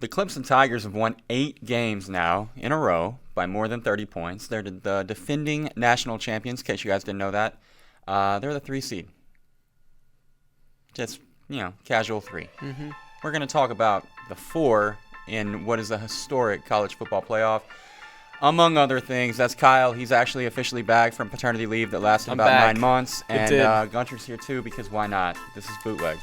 The Clemson Tigers have won 8 games now in a row by more than 30 points. They're the defending national champions, in case you guys didn't know that. They're the 3 seed. Just, casual 3. Mm-hmm. We're going to talk about the 4 in what is a historic college football playoff. Among other things, that's Kyle. He's actually officially back from paternity leave that lasted about 9 months. And Gunter's here too, because why not? This is Bootleg.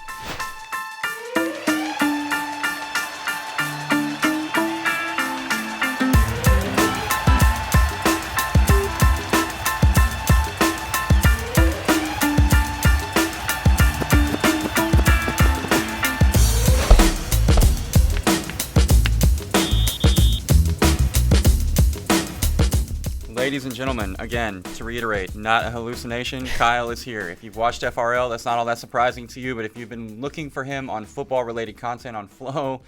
Ladies and gentlemen, again, to reiterate, not a hallucination, Kyle is here. If you've watched FRL, that's not all that surprising to you, but if you've been looking for him on football-related content on Flo,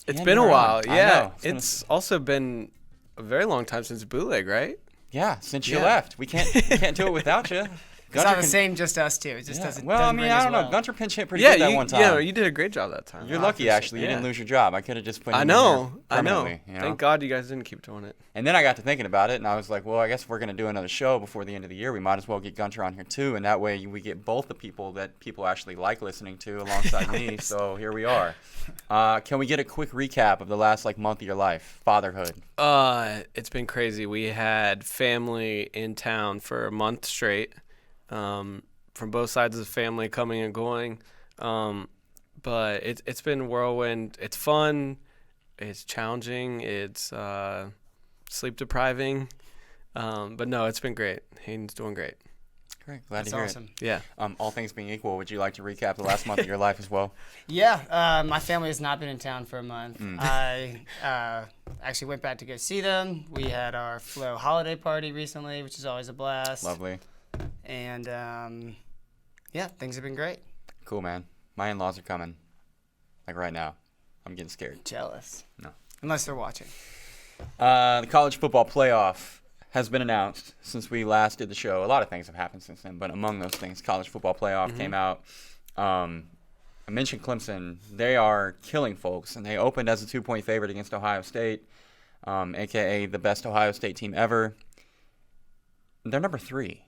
it's been a while. Yeah, it's also been a very long time since Bootleg, right? Yeah, since you left. We can't do it without you. It's not the same, just us two. It just doesn't. Well, I mean, I don't know. Gunter pinch hit pretty good that one time. Yeah, you did a great job that time. You're lucky, actually. You didn't lose your job. I could have just put him in here permanently. Thank God you guys didn't keep doing it. And then I got to thinking about it, and I was like, well, I guess if we're going to do another show before the end of the year, we might as well get Gunter on here too, and that way we get both the people that people actually like listening to alongside me. So here we are. Can we get a quick recap of the last month of your life, fatherhood? It's been crazy. We had family in town for a month straight. From both sides of the family coming and going. But it's been whirlwind. It's fun. It's challenging. It's sleep depriving. But no, it's been great. Hayden's doing great. Great. Glad to hear awesome. it. Yeah. All things being equal, would you like to recap the last month of your life as well? Yeah. My family has not been in town for a month. I actually went back to go see them. We had our Flo holiday party recently, which is always a blast. Lovely. And things have been great. Cool, man. My in-laws are coming. Right now. I'm getting scared. Jealous. No. Unless they're watching. The college football playoff has been announced since we last did the show. A lot of things have happened since then, but among those things, college football playoff came out. I mentioned Clemson. They are killing folks, and they opened as a 2-point favorite against Ohio State, a.k.a. the best Ohio State team ever. They're number 3.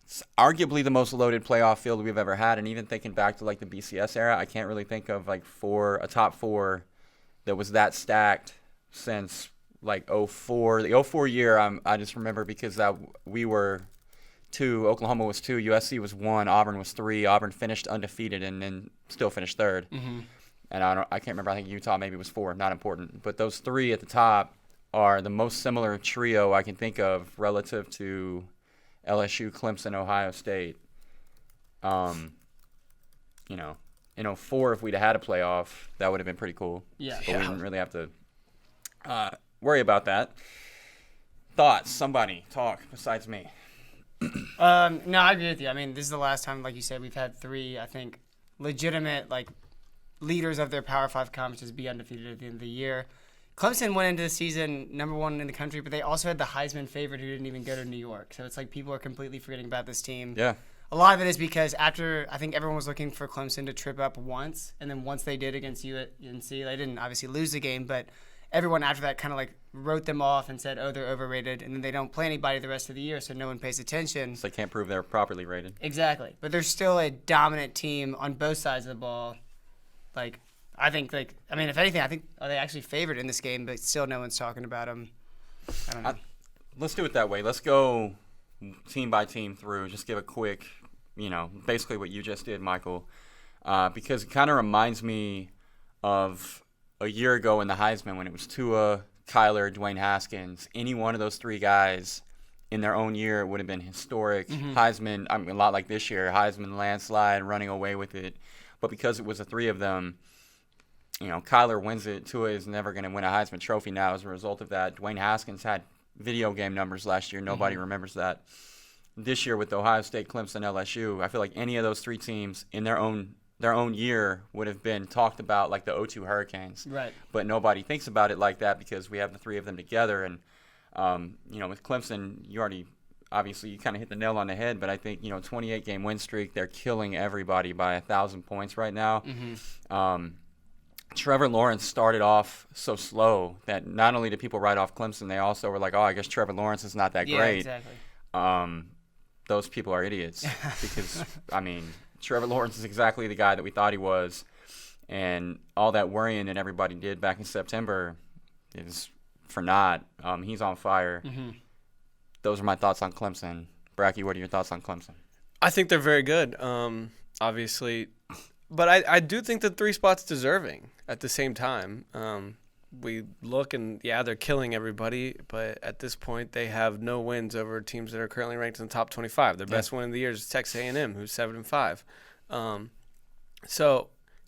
It's arguably the most loaded playoff field we've ever had, and even thinking back to the BCS era, I can't really think of a top 4 that was that stacked since 04. The 04 year, I just remember because we were 2, Oklahoma was 2, USC was 1, Auburn was 3. Auburn finished undefeated and then still finished 3rd. Mm-hmm. And I can't remember. I think Utah maybe was 4. Not important, but those 3 at the top are the most similar trio I can think of relative to LSU, Clemson, Ohio State. In 04, if we'd had a playoff, that would have been pretty cool. Yeah. But we didn't really have to worry about that. Thoughts? Somebody talk besides me. No, I agree with you. I mean, this is the last time, like you said, we've had 3, I think, legitimate leaders of their Power 5 conferences be undefeated at the end of the year. Clemson went into the season number 1 in the country, but they also had the Heisman favorite who didn't even go to New York. So it's people are completely forgetting about this team. Yeah. A lot of it is because after, I think everyone was looking for Clemson to trip up once, and then once they did against UNC, they didn't obviously lose the game, but everyone after that kind of wrote them off and said, oh, they're overrated, and then they don't play anybody the rest of the year, so no one pays attention. So they can't prove they're properly rated. Exactly. But they're still a dominant team on both sides of the ball. I think, if anything, I think are they actually favored in this game, but still no one's talking about them. I don't know. Let's do it that way. Let's go team by team through. Just give a quick, basically what you just did, Michael, because it kind of reminds me of a year ago in the Heisman when it was Tua, Kyler, Dwayne Haskins. Any one of those 3 guys in their own year would have been historic. Heisman, a lot like this year, Heisman landslide, running away with it. But because it was the 3 of them, Kyler wins it. Tua is never going to win a Heisman Trophy now as a result of that. Dwayne Haskins had video game numbers last year. Nobody remembers that. This year with Ohio State, Clemson, LSU, I feel like any of those 3 teams in their own year would have been talked about like the 02 Hurricanes. Right. But nobody thinks about it like that because we have the 3 of them together. And, with Clemson, obviously you kind of hit the nail on the head, but I think, 28-game win streak, they're killing everybody by 1,000 points right now. Trevor Lawrence started off so slow that not only did people write off Clemson, they also were like, oh, I guess Trevor Lawrence is not that great. Exactly. Those people are idiots because, I mean, Trevor Lawrence is exactly the guy that we thought he was. And all that worrying that everybody did back in September is for naught. He's on fire. Mm-hmm. Those are my thoughts on Clemson. Bracky, what are your thoughts on Clemson? I think they're very good, obviously. But I do think the 3 spot's deserving at the same time. We look and, they're killing everybody. But at this point, they have no wins over teams that are currently ranked in the top 25. Their best win of the year is Texas A&M, who's 7-5.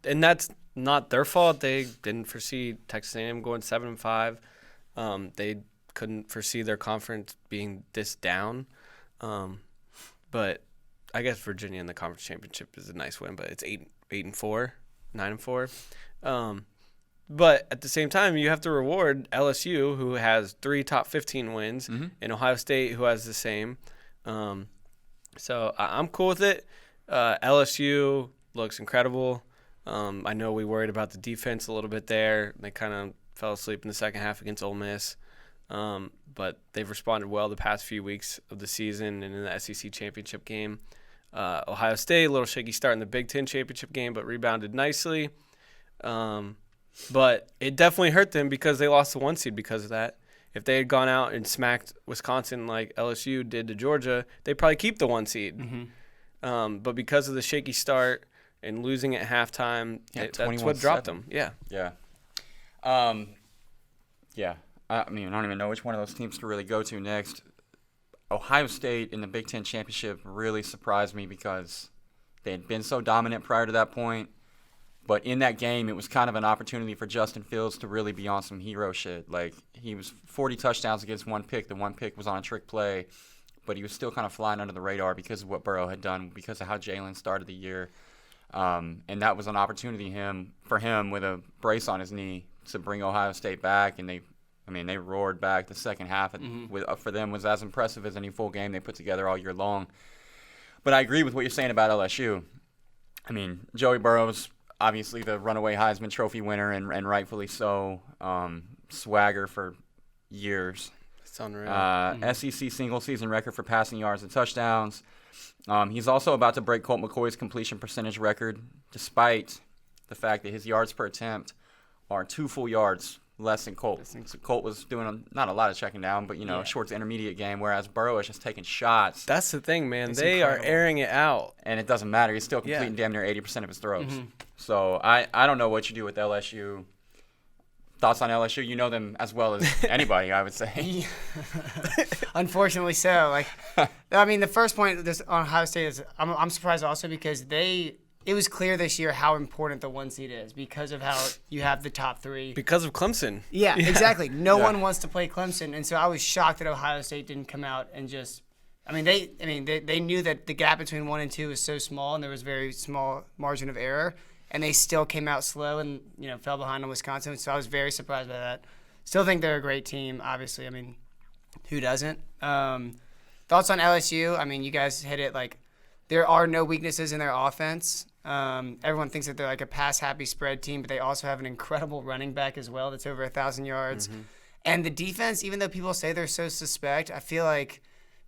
And that's not their fault. They didn't foresee Texas A&M going 7-5. They couldn't foresee their conference being this down. But I guess Virginia in the conference championship is a nice win, but it's 8-4, 9-4. But at the same time, you have to reward LSU, who has 3 top 15 wins, and Ohio State, who has the same. So I'm cool with it. LSU looks incredible. I know we worried about the defense a little bit there. They kind of fell asleep in the second half against Ole Miss. But they've responded well the past few weeks of the season and in the SEC championship game. Ohio State, a little shaky start in the Big Ten championship game, but rebounded nicely. But it definitely hurt them because they lost the 1 seed because of that. If they had gone out and smacked Wisconsin like LSU did to Georgia, they'd probably keep the 1 seed. Mm-hmm. But because of the shaky start and losing at halftime, that's what dropped them. Yeah. Yeah. I mean, I don't even know which one of those teams to really go to next. Ohio State in the Big Ten championship really surprised me because they had been so dominant prior to that point. But in that game, it was kind of an opportunity for Justin Fields to really be on some hero shit. Like, he was 40 touchdowns against 1 pick. The 1 pick was on a trick play. But he was still kind of flying under the radar because of what Burrow had done, because of how Jalen started the year. And that was an opportunity for him with a brace on his knee to bring Ohio State back. And they roared back. The second half for them was as impressive as any full game they put together all year long. But I agree with what you're saying about LSU. I mean, Joey Burrow's obviously the runaway Heisman Trophy winner, and rightfully so. Swagger for years. It's unreal. SEC single-season record for passing yards and touchdowns. He's also about to break Colt McCoy's completion percentage record, despite the fact that his yards per attempt are 2 full yards less than Colt. So Colt was doing not a lot of checking down, but, short to intermediate game, whereas Burrow is just taking shots. That's the thing, man. They are airing it out. And it doesn't matter. He's still completing damn near 80% of his throws. So I don't know what you do with LSU. Thoughts on LSU? You know them as well as anybody, I would say. Unfortunately so. The first point on Ohio State is I'm surprised also because it was clear this year how important the 1 seed is because of how you have the top 3. Because of Clemson. Yeah, exactly. No one wants to play Clemson, and so I was shocked that Ohio State didn't come out and just. They knew that the gap between 1 and 2 was so small, and there was very small margin of error, and they still came out slow and fell behind on Wisconsin. So I was very surprised by that. Still think they're a great team. Obviously, who doesn't? Thoughts on LSU? You guys hit it. There are no weaknesses in their offense. Everyone thinks that they're like a pass-happy spread team, but they also have an incredible running back as well that's over 1,000 yards. And the defense, even though people say they're so suspect, I feel like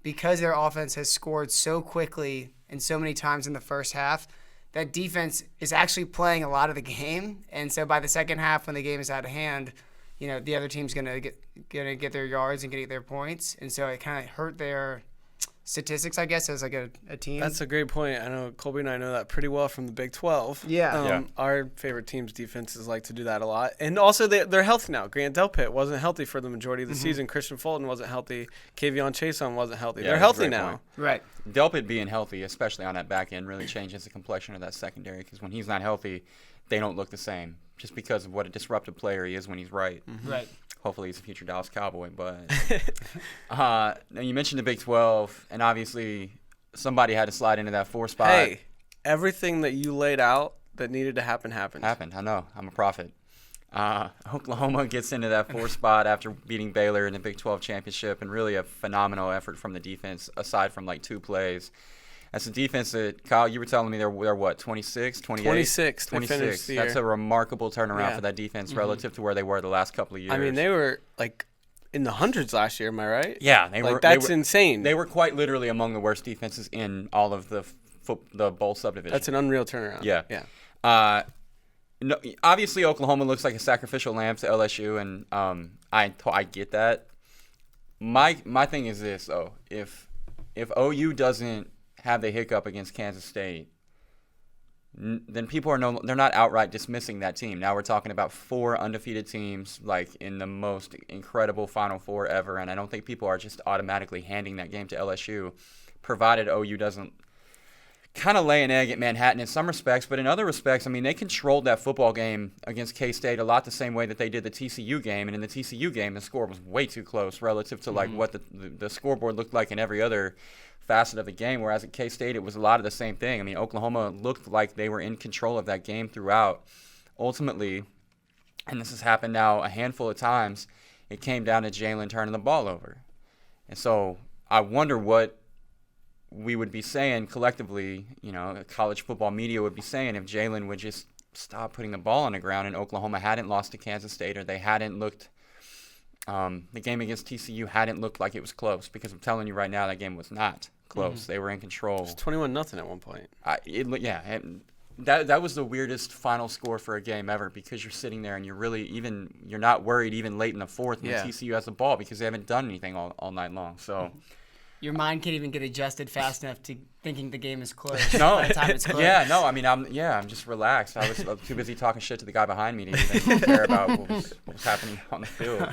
because their offense has scored so quickly and so many times in the first half, that defense is actually playing a lot of the game. And so by the second half, when the game is out of hand, the other team's gonna get their yards and get their points. And so it kind of hurt their statistics, I guess, as a team. That's a great point. I know Colby and I know that pretty well from the Big 12. Yeah. Our favorite team's defenses like to do that a lot. And also, they're healthy now. Grant Delpit wasn't healthy for the majority of the season. Christian Fulton wasn't healthy. Kavion Chason wasn't healthy. Yeah, they're healthy now. Point. Right. Delpit being healthy, especially on that back end, really changes the complexion of that secondary because when he's not healthy, they don't look the same just because of what a disruptive player he is when he's right. Right. Hopefully he's a future Dallas Cowboy. But you mentioned the Big 12, and obviously somebody had to slide into that 4 spot. Hey, everything that you laid out that needed to happen happened. I know. I'm a prophet. Oklahoma gets into that 4 spot after beating Baylor in the Big 12 championship, and really a phenomenal effort from the defense aside from 2 plays. That's a defense that, Kyle, you were telling me they're what, 26, 28? 26. 26. That's a remarkable turnaround for that defense relative to where they were the last couple of years. I mean, they were like in the hundreds last year. Am I right? Yeah, That's insane. They were quite literally among the worst defenses in all of the bowl subdivision. That's an unreal turnaround. Yeah. No, obviously, Oklahoma looks like a sacrificial lamb to LSU, and I get that. My thing is this, though. If OU doesn't have the hiccup against Kansas State, then people they're not outright dismissing that team. Now we're talking about 4 undefeated teams, like in the most incredible Final Four ever, and I don't think people are just automatically handing that game to LSU, provided OU doesn't kind of lay an egg at Manhattan in some respects, but in other respects, I mean, they controlled that football game against K-State a lot the same way that they did the TCU game, and in the TCU game, the score was way too close relative to like what the scoreboard looked like in every other facet of the game, whereas at K-State, it was a lot of the same thing. I mean, Oklahoma looked like they were in control of that game throughout. Ultimately, and this has happened now a handful of times, it came down to Jalen turning the ball over. And so I wonder what we would be saying collectively, college football media would be saying if Jalen would just stop putting the ball on the ground and Oklahoma hadn't lost to Kansas State or they hadn't looked, the game against TCU hadn't looked like it was close, because I'm telling you right now that game was not close. They were in control. It was 21-0 at one point. That was the weirdest final score for a game ever, because you're sitting there and you're not worried even late in the fourth when TCU has the ball, because they haven't done anything all night long. So. Your mind can't even get adjusted fast enough to thinking the game is close. No. By the time it's close. Yeah, no, I mean, I'm just relaxed. I was too busy talking shit to the guy behind me to even care about what was happening on the field.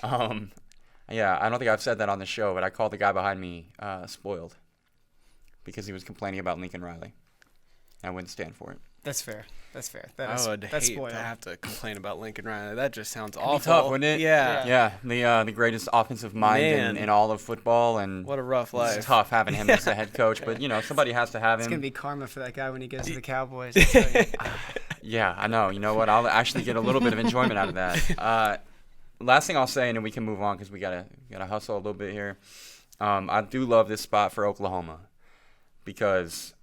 I don't think I've said that on the show, but I called the guy behind me spoiled because he was complaining about Lincoln Riley. I wouldn't stand for it. That's fair. I would hate spoiled. to have to complain about Lincoln Riley. That just sounds It'd awful. be tough, wouldn't it? Yeah. The greatest offensive mind in all of football, and what a rough life. It's tough having him as the head coach, but somebody has to have him. It's gonna be karma for that guy when he goes to the Cowboys. Yeah, I know. You know what? I'll actually get a little bit of enjoyment out of that. Last thing I'll say, and then we can move on because we gotta hustle a little bit here. I do love this spot for Oklahoma because,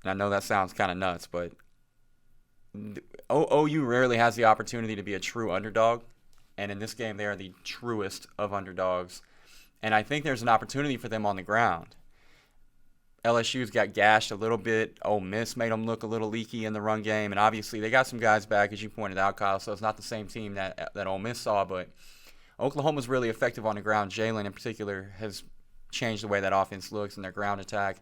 and I know that sounds kind of nuts, but OU rarely has the opportunity to be a true underdog, and in this game they are the truest of underdogs, and I think there's an opportunity for them on the ground. LSU's got gashed a little bit. Ole Miss made them look a little leaky in the run game, and obviously they got some guys back, as you pointed out, Kyle, so it's not the same team that Ole Miss saw, but Oklahoma's really effective on the ground. Jalen in particular has changed the way that offense looks in their ground attack.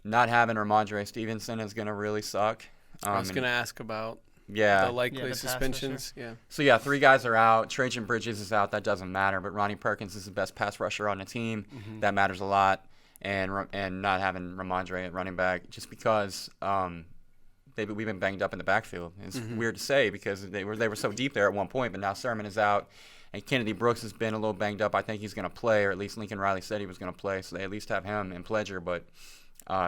Not having Ramondre Stevenson is going to really suck. I was going to ask about the likely the suspensions. pass rusher. So, 3 guys are out. Trajan Bridges is out. That doesn't matter. But Ronnie Perkins is the best pass rusher on the team. That matters a lot. And not having Ramondre at running back just because we've been banged up in the backfield. It's weird to say because they were so deep there at one point, but now Sermon is out. And Kennedy Brooks has been a little banged up. I think he's going to play, or at least Lincoln Riley said he was going to play, so they at least have him in Pledger. But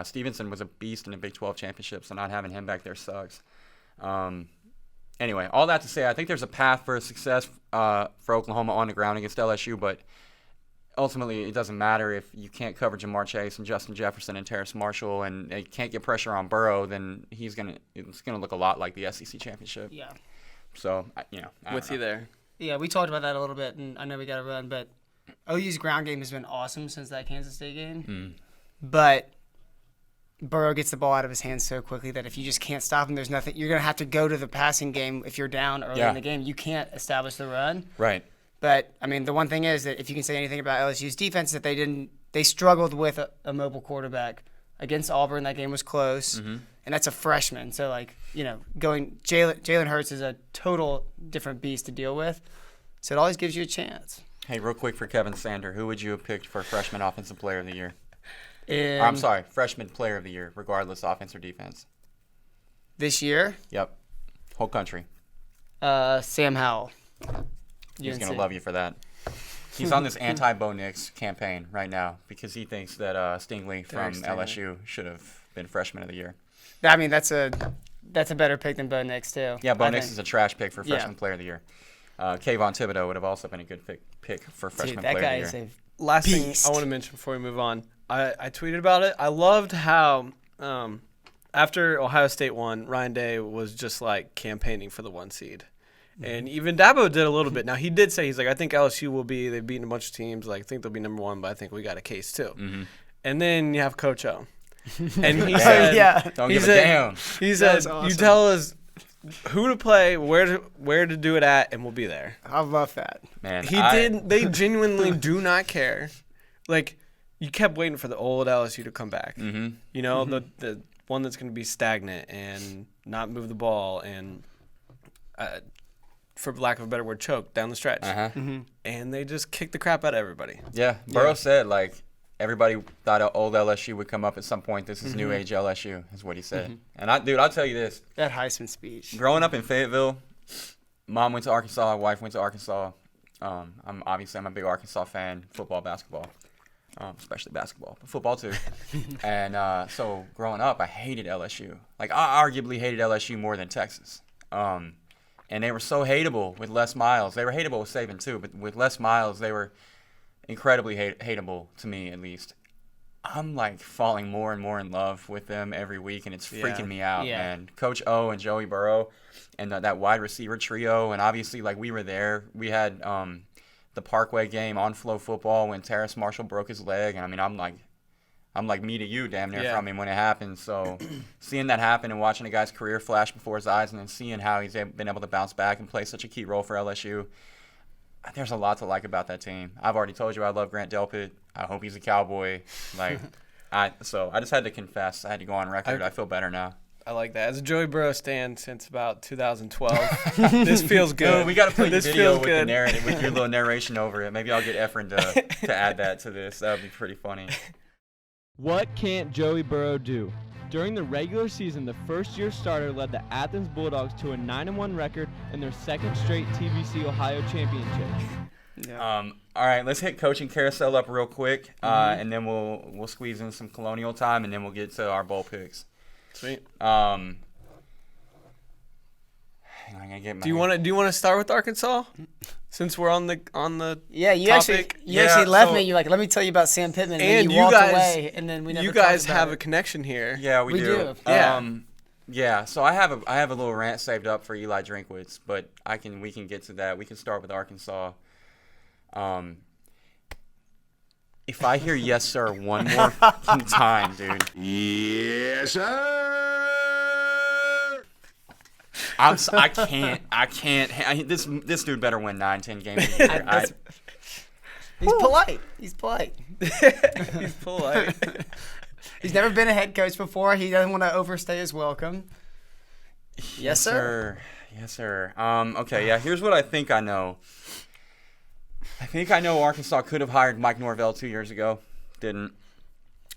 Stevenson was a beast in the Big 12 championship, so not having him back there sucks. Anyway, all that to say, I think there's a path for success for Oklahoma on the ground against LSU, but ultimately it doesn't matter if you can't cover Jamar Chase and Justin Jefferson and Terrace Marshall, and they can't get pressure on Burrow, then it's gonna look a lot like the SEC championship. Yeah. So I With you there. Yeah, we talked about that a little bit, and I know we got to run, but OU's ground game has been awesome since that Kansas State game. But Burrow gets the ball out of his hands so quickly that if you just can't stop him, there's nothing. You're going to have to go to the passing game if you're down early in the game. You can't establish the run. Right. But, I mean, the one thing is that if you can say anything about LSU's defense, that they struggled with a mobile quarterback. Against Auburn, that game was close, and that's a freshman. So, Jalen Hurts is a total different beast to deal with. So it always gives you a chance. Hey, real quick for Kevin Sander, who would you have picked for freshman offensive player of the year? Freshman player of the year, regardless offense or defense. This year? Yep. Whole country. Sam Howell. He's going to love you for that. He's on this anti-Bo Nix campaign right now because he thinks that Stingley from LSU should have been freshman of the year. I mean, that's a better pick than Bo Nix, too. Yeah, Bo Nix is a trash pick for freshman player of the year. Kayvon Thibodeau would have also been a good pick for freshman player of the year. That guy is a Last beast. thing I want to mention before we move on, I tweeted about it. I loved how after Ohio State won, Ryan Day was just like campaigning for the 1 seed. And even Dabo did a little bit. Now, he did say, he's like, I think LSU will be, they've beaten a bunch of teams. Like, I think they'll be number 1, but I think we got a case too. Mm-hmm. And then you have Coach O. And he said, don't give a damn. He said, awesome. You tell us who to play, where to do it at, and we'll be there. I love that. Man, They genuinely do not care. Like, you kept waiting for the old LSU to come back. Mm-hmm. You know, the one that's going to be stagnant and not move the ball and, for lack of a better word, choke down the stretch. Uh-huh. Mm-hmm. And they just kicked the crap out of everybody. Yeah, Burrow said, like, everybody thought old LSU would come up at some point. This is new age LSU, is what he said. And, I'll tell you this. That Heisman speech. Growing up in Fayetteville, mom went to Arkansas, wife went to Arkansas. I'm a big Arkansas fan, football, basketball, especially basketball, but football too. And so growing up, I hated LSU. Like, I arguably hated LSU more than Texas. And they were so hateable with Les Miles. They were hateable with Saban too, but with Les Miles, they were incredibly hateable to me, at least. I'm like falling more and more in love with them every week, and it's freaking me out, man. Coach O and Joey Burrow and that wide receiver trio, and obviously, like, we were there. We had the Parkway game on FloFootball when Terrace Marshall broke his leg, and I mean, I'm like me to you damn near from him when it happened. So seeing that happen and watching a guy's career flash before his eyes and then seeing how he's been able to bounce back and play such a key role for LSU, there's a lot to like about that team. I've already told you I love Grant Delpit. I hope he's a Cowboy. Like, so I just had to confess. I had to go on record. I feel better now. I like that. As a Joey Burrow stan since about 2012, this feels good. Dude, we got to play the This video feels with good. the narrative, with your little narration over it. Maybe I'll get Efren to add that to this. That would be pretty funny. What can't Joey Burrow do? During the regular season, the first-year starter led the Athens Bulldogs to a 9-1 record in their second straight TVC Ohio championship. Yeah. All right, let's hit coaching carousel up real quick, and then we'll squeeze in some colonial time, and then we'll get to our bowl picks. Sweet. I'm gonna get my. Do you want to start with Arkansas, since we're on the Yeah, you topic? actually left me. You're like, let me tell you about Sam Pittman, and then you walked away, and then we never. You guys talked about have it. a connection here. Yeah, we do. Yeah. Yeah. So I have a little rant saved up for Eli Drinkwitz, but we can get to that. We can start with Arkansas. If I hear yes sir one more fucking time, dude. Yes, sir. I can't. This dude better win 9-10 games a year. He's polite. He's polite. He's polite. He's never been a head coach before. He doesn't want to overstay his welcome. Yes, sir. Yes, sir. Okay, yeah, here's what I think I know. I think I know Arkansas could have hired Mike Norvell 2 years ago. Didn't.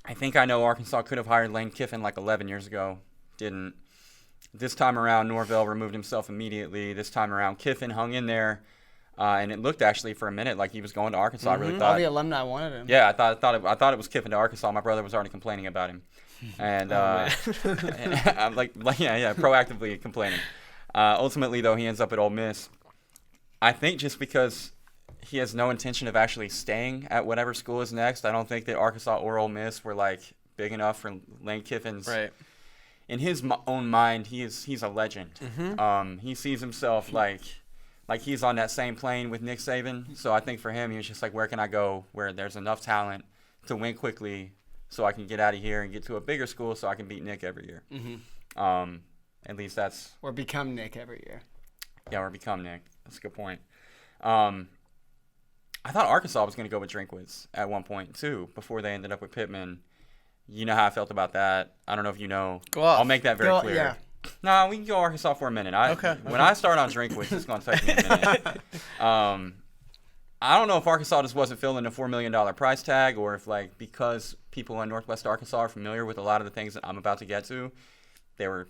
I think I know Arkansas could have hired Lane Kiffin like 11 years ago. Didn't. This time around, Norvell removed himself immediately. This time around, Kiffin hung in there. And it looked actually for a minute like he was going to Arkansas. I really thought. All the alumni wanted him. Yeah, I thought it was Kiffin to Arkansas. My brother was already complaining about him, and I'm like proactively complaining. Ultimately, though, he ends up at Ole Miss. I think just because he has no intention of actually staying at whatever school is next. I don't think that Arkansas or Ole Miss were like big enough for Lane Kiffin's. Right. In his own mind, he's a legend. He sees himself like he's on that same plane with Nick Saban. So I think for him, he was just like, where can I go where there's enough talent to win quickly so I can get out of here and get to a bigger school so I can beat Nick every year. At least that's... Or become Nick every year. Yeah, or become Nick. That's a good point. I thought Arkansas was going to go with Drinkwitz at one point, too, before they ended up with Pittman. You know how I felt about that. I don't know if you know. Go off. I'll make that very clear. Yeah. No, we can go Arkansas for a minute. Okay. When I start on Drinkwitz, it's going to take me a minute. I don't know if Arkansas just wasn't filling a $4 million price tag or if, like, because people in Northwest Arkansas are familiar with a lot of the things that I'm about to get to, they were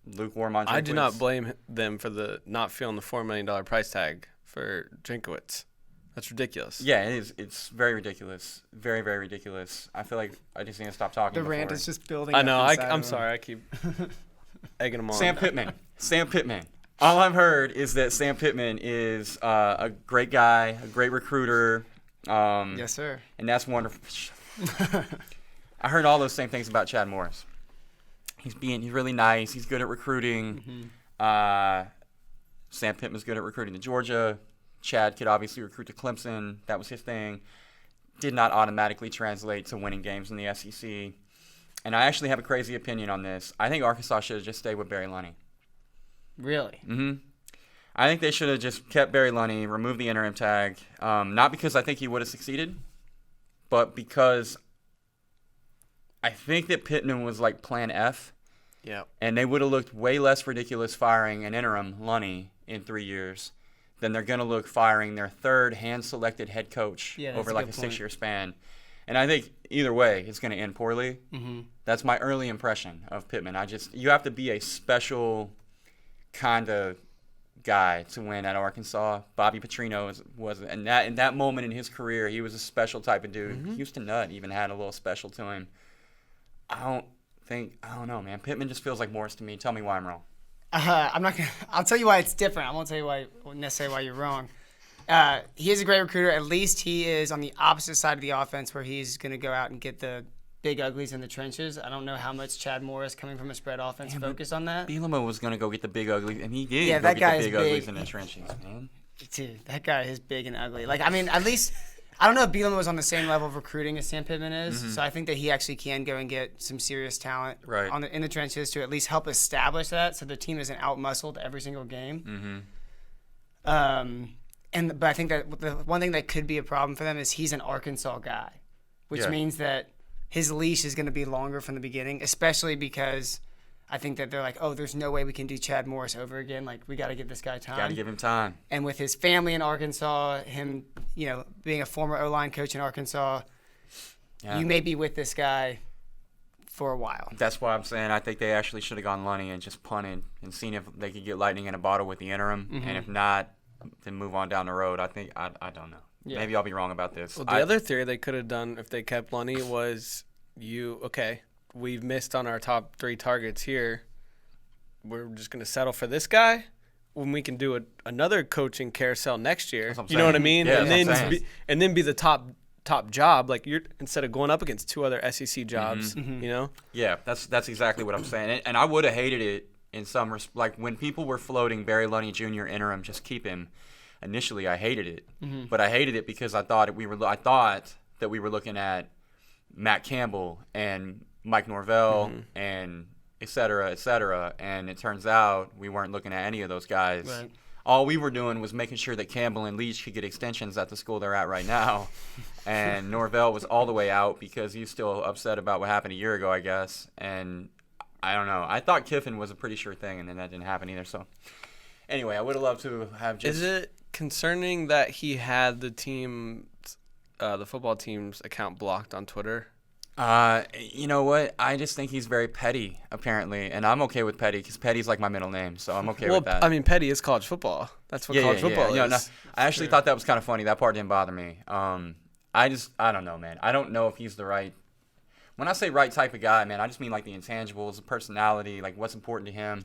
lukewarm on Drinkwitz. I do not blame them for the not feeling the $4 million price tag for Drinkwitz. That's ridiculous. Yeah, it is. It's very ridiculous. Very, very ridiculous. I feel like I just need to stop talking. The rant is just building. I know. up I'm sorry. I keep egging them on. Sam Pittman. All I've heard is that Sam Pittman is a great guy, a great recruiter. Yes, sir. And that's wonderful. I heard all those same things about Chad Morris. He's really nice. He's good at recruiting. Sam Pittman's good at recruiting to Georgia. Chad could obviously recruit to Clemson. That was his thing. Did not automatically translate to winning games in the SEC. And I actually have a crazy opinion on this. I think Arkansas should have just stayed with Barry Lunney. Really? Mm-hmm. I think they should have just kept Barry Lunney, removed the interim tag. Not because I think he would have succeeded, but because I think that Pittman was like plan F. Yeah. And they would have looked way less ridiculous firing an interim Lunney in 3 years than they're going to look firing their third hand-selected head coach over like a 6-year span. And I think either way, it's going to end poorly. Mm-hmm. That's my early impression of Pittman. You have to be a special kind of guy to win at Arkansas. Bobby Petrino was in that moment in his career, he was a special type of dude. Mm-hmm. Houston Nutt even had a little special to him. I don't know, man. Pittman just feels like Morris to me. Tell me why I'm wrong. I'm not gonna. I'll tell you why it's different. I won't tell you necessarily why you're wrong. He is a great recruiter. At least he is on the opposite side of the offense, where he's going to go out and get the big uglies in the trenches. I don't know how much Chad Morris, coming from a spread offense, focused on that. Bielema was going to go get the big uglies, and he did. Yeah, go that get guy the is big big. Uglies in the trenches, man. Dude, that guy is big and ugly. Like, I mean, at least I don't know if Bielema was on the same level of recruiting as Sam Pittman is. Mm-hmm. So I think that he actually can go and get some serious talent Right. in the trenches to at least help establish that, so the team isn't out-muscled every single game. Mm-hmm. But I think that the one thing that could be a problem for them is he's an Arkansas guy, which means that his leash is going to be longer from the beginning, especially because I think that they're like, oh, there's no way we can do Chad Morris over again. Like, we got to give this guy time. Got to give him time. And with his family in Arkansas, him, being a former O-line coach in Arkansas, you may be with this guy for a while. That's why I'm saying I think they actually should have gone Lunney and just punted and seen if they could get lightning in a bottle with the interim. Mm-hmm. And if not, then move on down the road. I don't know. Yeah. Maybe I'll be wrong about this. Well, the other theory they could have done if they kept Lunney was we've missed on our top 3 targets here. We're just going to settle for this guy when we can do another coaching carousel next year. You know what I mean? Yeah, and then be the top job. Like, you're instead of going up against 2 other SEC jobs, you know? Yeah, that's exactly what I'm saying. And I would have hated it in some like when people were floating Barry Lunney Jr. interim, just keep him. Initially, I hated it, but I hated it because I thought that we were looking at Matt Campbell and Mike Norvell and et cetera, and it turns out we weren't looking at any of those guys. Right. All we were doing was making sure that Campbell and Leach could get extensions at the school they're at right now, and Norvell was all the way out because he's still upset about what happened a year ago, I guess, and I don't know. I thought Kiffin was a pretty sure thing, and then that didn't happen either, so anyway, I would have loved to have just... Is it concerning that he had the football team's account blocked on Twitter? You know what? I just think he's very petty, apparently, and I'm okay with petty because petty's like my middle name, so I'm okay with that. I mean, petty is college football. That's what college football is. No, I actually thought that was kind of funny. That part didn't bother me. I don't know, man. I don't know if he's the right. When I say right type of guy, man, I just mean like the intangibles, the personality, like what's important to him.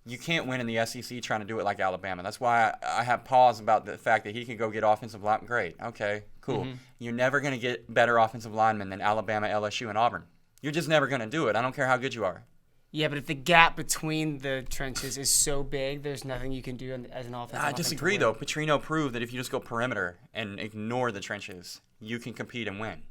You can't win in the SEC trying to do it like Alabama. That's why I have pause about the fact that he can go get offensive line. Great. Okay, cool. You're never going to get better offensive linemen than Alabama, LSU, and Auburn. You're just never going to do it. I don't care how good you are. Yeah, but if the gap between the trenches is so big, there's nothing you can do as an offensive. I disagree, though. Petrino proved that if you just go perimeter and ignore the trenches, you can compete and win.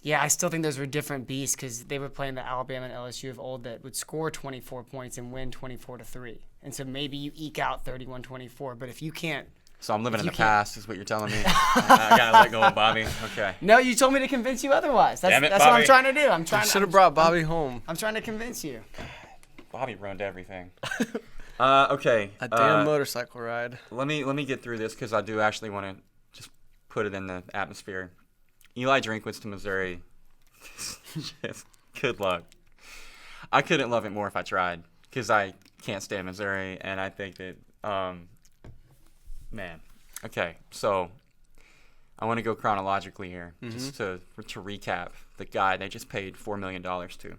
Yeah, I still think those were different beasts because they were playing the Alabama and LSU of old that would score 24 points and win 24-3. And so maybe you eke out 31-24. But if you can't... So I'm living in the past is what you're telling me. I got to let go of Bobby. Okay. No, you told me to convince you otherwise. Damn it, that's what I'm Bobby. trying to do. You should have brought Bobby home. I'm trying to convince you. Bobby ruined everything. Okay. A damn motorcycle ride. Let me get through this because I do actually want to just put it in the atmosphere. Eli Drinkwitz to Missouri. Just good luck. I couldn't love it more if I tried because I can't stand Missouri, and I think that, man. Okay, so I want to go chronologically here just to recap the guy they just paid $4 million to.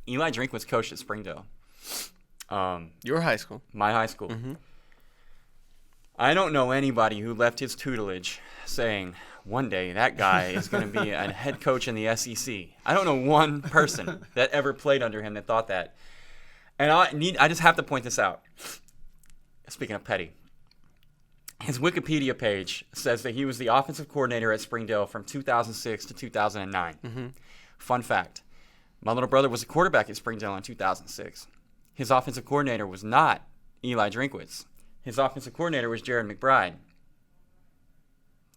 Eli Drinkwitz coached at Springdale. Your high school. My high school. I don't know anybody who left his tutelage saying, one day that guy is going to be a head coach in the SEC. I don't know one person that ever played under him that thought that. And I just have to point this out. Speaking of petty, his Wikipedia page says that he was the offensive coordinator at Springdale from 2006 to 2009. Mm-hmm. Fun fact, my little brother was a quarterback at Springdale in 2006. His offensive coordinator was not Eli Drinkwitz. His offensive coordinator was Jared McBride.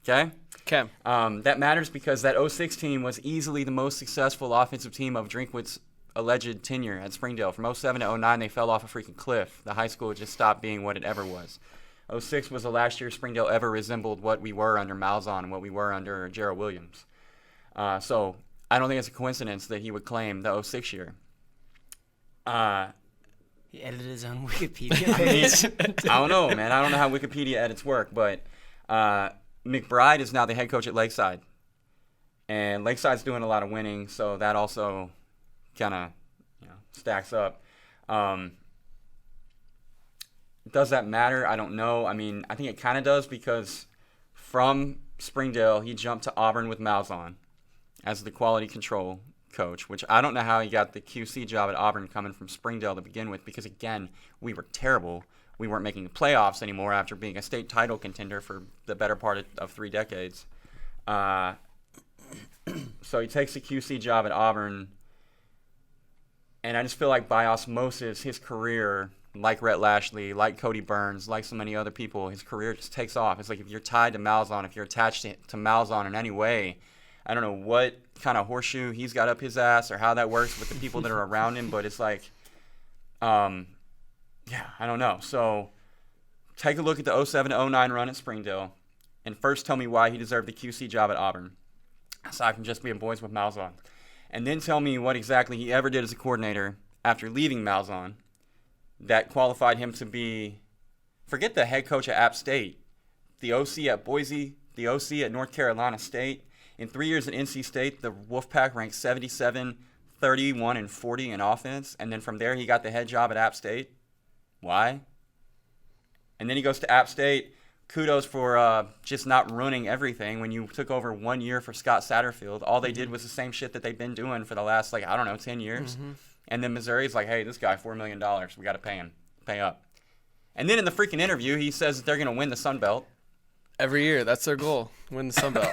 Okay? Okay. That matters because that 06 team was easily the most successful offensive team of Drinkwitz's alleged tenure at Springdale. From 07 to 09, they fell off a freaking cliff. The high school just stopped being what it ever was. 06 was the last year Springdale ever resembled what we were under Malzahn and what we were under Gerald Williams. So I don't think it's a coincidence that he would claim the 06 year. He edited his own Wikipedia page. I don't know, man. I don't know how Wikipedia edits work, but McBride is now the head coach at Lakeside. And Lakeside's doing a lot of winning, so that also kind of stacks up. Does that matter? I don't know. I mean, I think it kind of does because from Springdale, he jumped to Auburn with Malzahn as the quality control coach, which I don't know how he got the QC job at Auburn coming from Springdale to begin with because, again, we were terrible. We weren't making the playoffs anymore after being a state title contender for the better part of 3 decades. So he takes the QC job at Auburn, and I just feel like by osmosis, his career, like Rhett Lashley, like Cody Burns, like so many other people, his career just takes off. It's like if you're tied to Malzahn, if you're attached to Malzahn in any way, I don't know what kind of horseshoe he's got up his ass or how that works with the people that are around him, but it's like, I don't know. So take a look at the 07 to 09 run at Springdale, and first tell me why he deserved the QC job at Auburn, aside from just being boys with Malzahn. And then tell me what exactly he ever did as a coordinator after leaving Malzahn that qualified him to be, forget the head coach at App State, the OC at Boise, the OC at North Carolina State. In 3 years at NC State, the Wolfpack ranked 77, 31, and 40 in offense. And then from there, he got the head job at App State. Why? And then he goes to App State. Kudos for just not ruining everything. When you took over 1 year for Scott Satterfield, all they did was the same shit that they've been doing for the last, 10 years. Mm-hmm. And then Missouri's like, hey, this guy, $4 million. We got to pay him. Pay up. And then in the freaking interview, he says that they're going to win the Sun Belt. Every year, that's their goal, win the Sun Belt.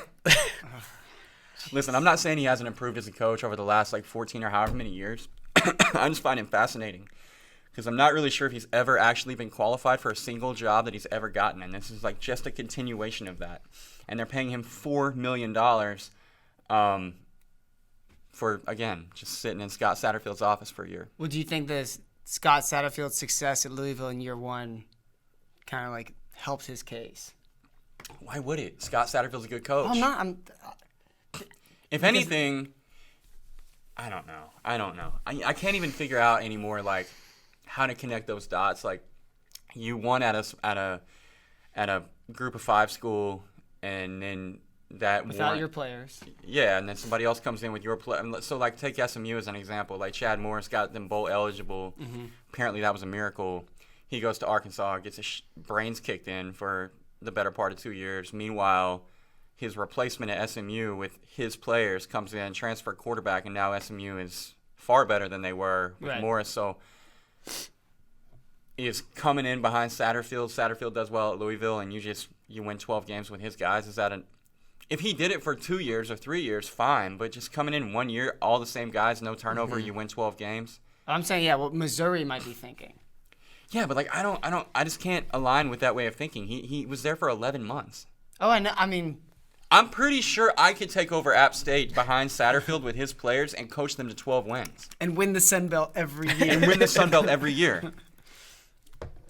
Listen, I'm not saying he hasn't improved as a coach over the last 14 or however many years. I just find him fascinating because I'm not really sure if he's ever actually been qualified for a single job that he's ever gotten, and this is just a continuation of that. And they're paying him $4 million for, again, just sitting in Scott Satterfield's office for a year. Well, do you think this Scott Satterfield's success at Louisville in year one kind of helped his case? Why would it? Scott Satterfield's a good coach. If anything, I don't know. I can't even figure out anymore how to connect those dots. You won at a group of 5 school, and then that without your players. Yeah, and then somebody else comes in with your play. So take SMU as an example. Chad Morris got them bowl eligible. Mm-hmm. Apparently that was a miracle. He goes to Arkansas, gets his brains kicked in for the better part of 2 years. Meanwhile, his replacement at SMU with his players comes in, transfer quarterback, and now SMU is far better than they were with Morris. So he is coming in behind Satterfield. Satterfield does well at Louisville, and you win 12 games with his guys. If he did it for 2 years or 3 years, fine. But just coming in 1 year, all the same guys, no turnover, you win 12 games. I'm saying, what Missouri might be thinking. Yeah, but I just can't align with that way of thinking. He was there for 11 months. Oh, I know. I mean, I'm pretty sure I could take over App State behind Satterfield with his players and coach them to 12 wins. And win the Sun Belt every year.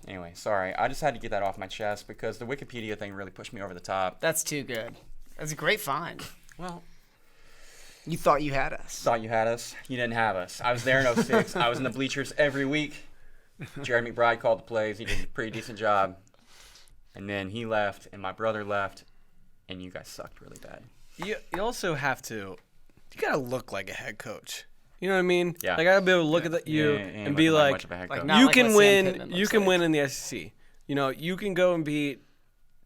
Anyway, sorry. I just had to get that off my chest because the Wikipedia thing really pushed me over the top. That's too good. That's a great find. Well, you thought you had us. Thought you had us. You didn't have us. I was there in 06. I was in the bleachers every week. Jared McBride called the plays. He did a pretty decent job. And then he left, and my brother left, and you guys sucked really bad. You also have to – you got to look like a head coach. You know what I mean? Yeah. I got to be able to look at you and be like you can win in the SEC. You can go and beat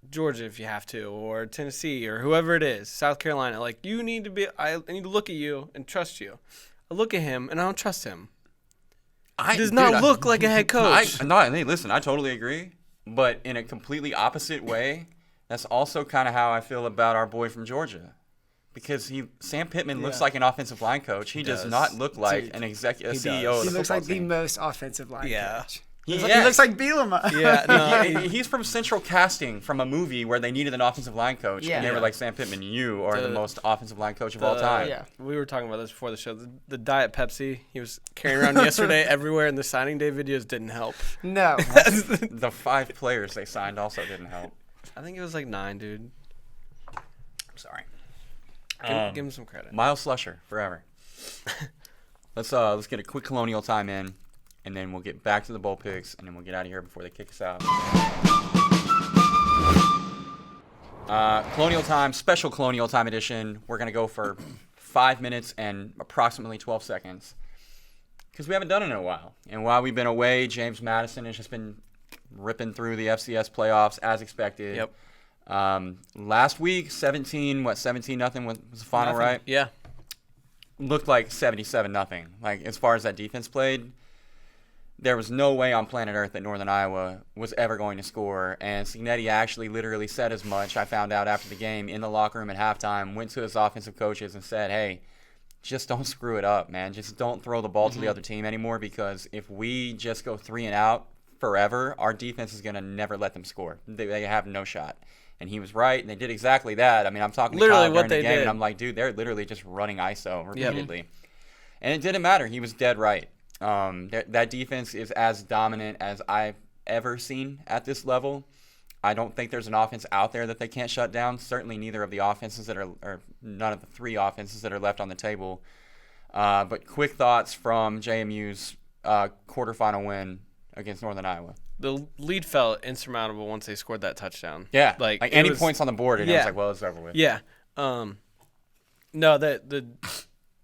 Georgia if you have to, or Tennessee, or whoever it is, South Carolina. Like, I need to look at you and trust you. I look at him, and I don't trust him. He does not look like a head coach. Hey, listen, I totally agree. But in a completely opposite way, that's also kind of how I feel about our boy from Georgia. Because Sam Pittman looks like an offensive line coach. He does not look like an CEO of the football team. He looks like the most offensive line coach. He Yes. looks like Bielema. Yeah, no, He's from Central Casting from a movie where they needed an offensive line coach. Yeah. And they were like, Sam Pittman, you are the most offensive line coach of all time. Yeah. we were talking about this before the show. The Diet Pepsi he was carrying around yesterday everywhere, and the signing day videos didn't help. No. The 5 players they signed also didn't help. I think it was like 9, dude. I'm sorry. Give him some credit. Miles Slusher, forever. Let's get a quick Colonial time in, and then we'll get back to the bowl picks, and then we'll get out of here before they kick us out. Colonial time, special Colonial time edition. We're going to go for 5 minutes and approximately 12 seconds because we haven't done it in a while. And while we've been away, James Madison has just been ripping through the FCS playoffs as expected. Yep. Last week, 17-0 was the final, right? Yeah. Looked like 77-0. Like, as far as that defense played, there was no way on planet Earth that Northern Iowa was ever going to score. And Signetti actually literally said as much. I found out after the game in the locker room at halftime, went to his offensive coaches and said, hey, just don't screw it up, man. Just don't throw the ball to the other team anymore, because if we just go 3 and out forever, our defense is going to never let them score. They have no shot. And he was right, and they did exactly that. I mean, I'm talking to Kyle during the game, and I'm like, dude, they're literally just running ISO repeatedly. Yep. And it didn't matter. He was dead right. That defense is as dominant as I've ever seen at this level. I don't think there's an offense out there that they can't shut down. Certainly neither of the offenses that are, or none of the 3 offenses that are left on the table. But quick thoughts from JMU's quarterfinal win against Northern Iowa. The lead felt insurmountable once they scored that touchdown. Yeah, like any points on the board, and it was like, well, it's over with. Yeah. No, they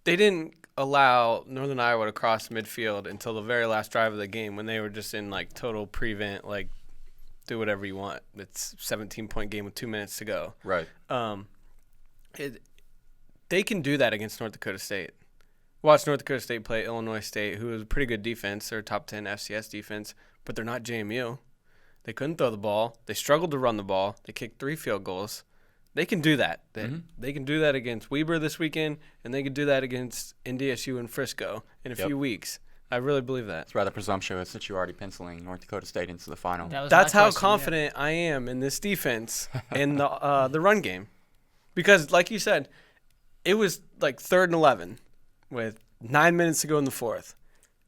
didn't allow Northern Iowa to cross midfield until the very last drive of the game, when they were just in like total prevent, like do whatever you want. It's 17-point game with 2 minutes to go. Right. They can do that against North Dakota State. Watch North Dakota State play Illinois State, who is a pretty good defense. They're a top 10 FCS defense, but they're not JMU. They couldn't throw the ball. They struggled to run the ball. They kicked 3 field goals. They can do that. They can do that against Weber this weekend, and they can do that against NDSU and Frisco in a few weeks. I really believe that. It's rather presumptuous that you're already penciling North Dakota State into the final. That's how confident I am in this defense in the run game. Because, like you said, it was like 3rd and 11 with 9 minutes to go in the 4th.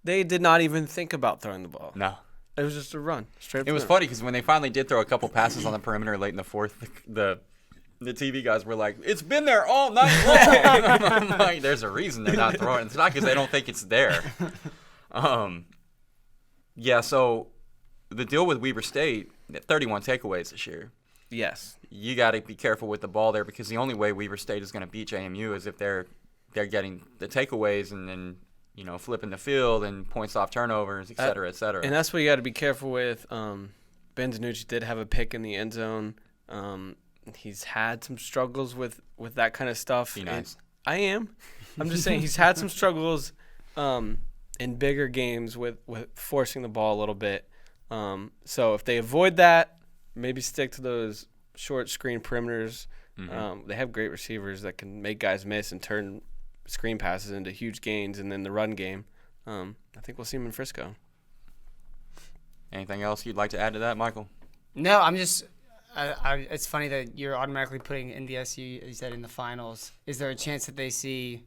They did not even think about throwing the ball. No. It was just a run. Straight up. It was funny because when they finally did throw a couple passes on the perimeter late in the 4th, the TV guys were like, it's been there all night long. I'm like, there's a reason they're not throwing. It's not because they don't think it's there. Yeah, so the deal with Weber State, 31 takeaways this year. Yes. You got to be careful with the ball there, because the only way Weber State is going to beat JMU is if they're getting the takeaways and then, flipping the field and points off turnovers, et cetera, et cetera. And that's what you got to be careful with. Ben DiNucci did have a pick in the end zone. He's had some struggles with that kind of stuff. Be nice. I am. I'm just saying he's had some struggles in bigger games with forcing the ball a little bit. So if they avoid that, maybe stick to those short screen perimeters. They have great receivers that can make guys miss and turn screen passes into huge gains, and then the run game. I think we'll see him in Frisco. Anything else you'd like to add to that, Michael? No, I'm just it's funny that you're automatically putting NDSU, you said, in the finals. Is there a chance that they see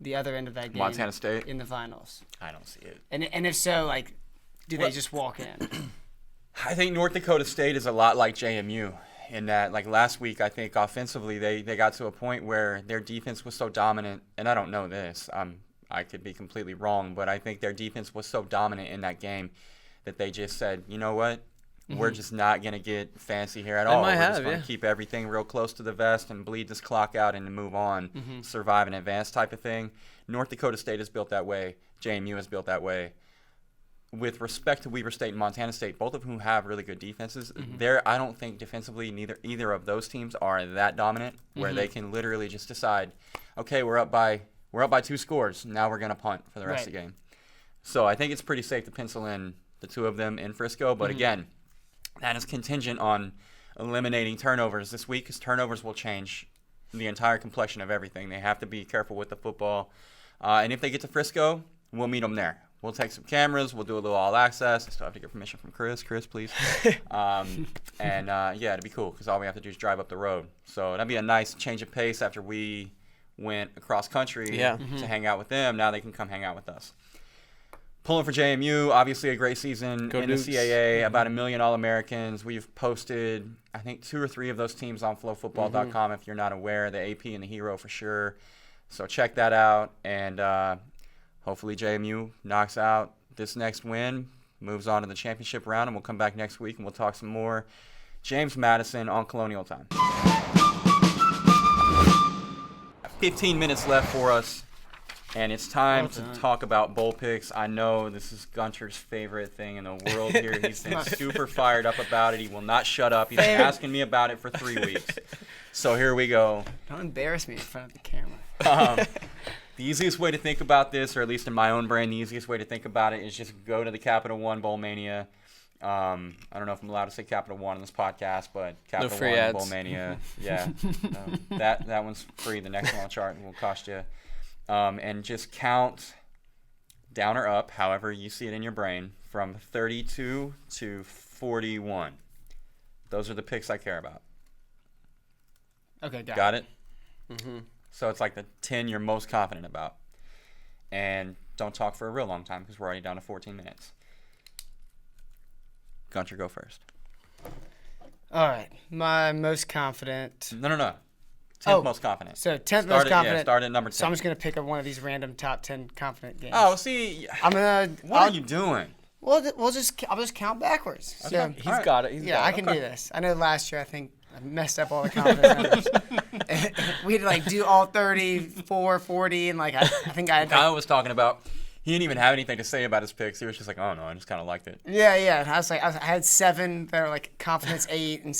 the other end of that game, Montana State, in the finals? I don't see it. And if so, do they just walk in? I think North Dakota State is a lot like JMU in that, last week, I think offensively they got to a point where their defense was so dominant, and I don't know this. I could be completely wrong, but I think their defense was so dominant in that game that they just said, you know what? We're just not going to get fancy here at all. We're just going to keep everything real close to the vest and bleed this clock out and move on, survive and advance type of thing. North Dakota State is built that way. JMU is built that way. with respect to Weber State and Montana State, both of whom have really good defenses, I don't think defensively either of those teams are that dominant where they can literally just decide, okay, we're up by 2 scores. Now we're going to punt for the rest of the game. So I think it's pretty safe to pencil in the 2 of them in Frisco. But again, that is contingent on eliminating turnovers this week, because turnovers will change the entire complexion of everything. They have to be careful with the football. And if they get to Frisco, we'll meet them there. We'll take some cameras. We'll do a little all access. I still have to get permission from Chris. Chris, please. It'd be cool because all we have to do is drive up the road. So that'd be a nice change of pace after we went across country to hang out with them. Now they can come hang out with us. Pulling for JMU, obviously a great season in the CAA, about 1 million All-Americans. We've posted, I think, 2 or 3 of those teams on FloFootball.com if you're not aware, the AP and the Hero for sure. So check that out, and hopefully JMU knocks out this next win, moves on to the championship round, and we'll come back next week and we'll talk some more James Madison on Colonial Time. 15 minutes left for us. And it's time to talk about bowl picks. I know this is Gunter's favorite thing in the world here. He's been super fired up about it. He will not shut up. He's been asking me about it for 3 weeks. So here we go. Don't embarrass me in front of the camera. The easiest way to think about this, or at least in my own brain, the easiest way to think about it is just go to the Capital One Bowl Mania. I don't know if I'm allowed to say Capital One on this podcast, but Capital free One ads. Bowl Mania. Yeah. That one's free. The next one on chart will cost you. And just count down or up, however you see it in your brain, from 32 to 41. Those are the picks I care about. Okay, Got it? Mm-hmm. So it's like the 10 you're most confident about. And don't talk for a real long time because we're already down to 14 minutes. Gunter, go first. All right. My most confident. No. 10th most confident. So 10th most confident. Yeah, start at number 10. So I'm just going to pick up one of these random top 10 confident games. Oh, see. What are you doing? I'll just count backwards. So, He's got it. I can do this. I know last year I think I messed up all the confidence numbers. We had to like do all 30, 4, 40, and like I think I had. Kyle was talking about. He didn't even have anything to say about his picks. He was just like, "Oh no, I just kind of liked it." Yeah. And I had 7 that are like confidence 8, and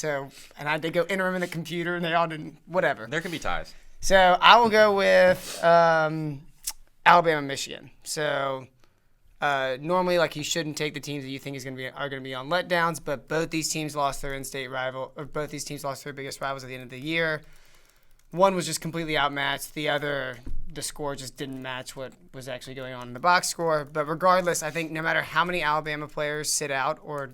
I had to go enter them in the computer, and they all didn't. Whatever. There can be ties. So I will go with Alabama, Michigan. So normally, like, you shouldn't take the teams that you think are going to be on letdowns, but both these teams lost their in-state rival, or both these teams lost their biggest rivals at the end of the year. One was just completely outmatched. The other, the score just didn't match what was actually going on in the box score. But regardless, I think no matter how many Alabama players sit out or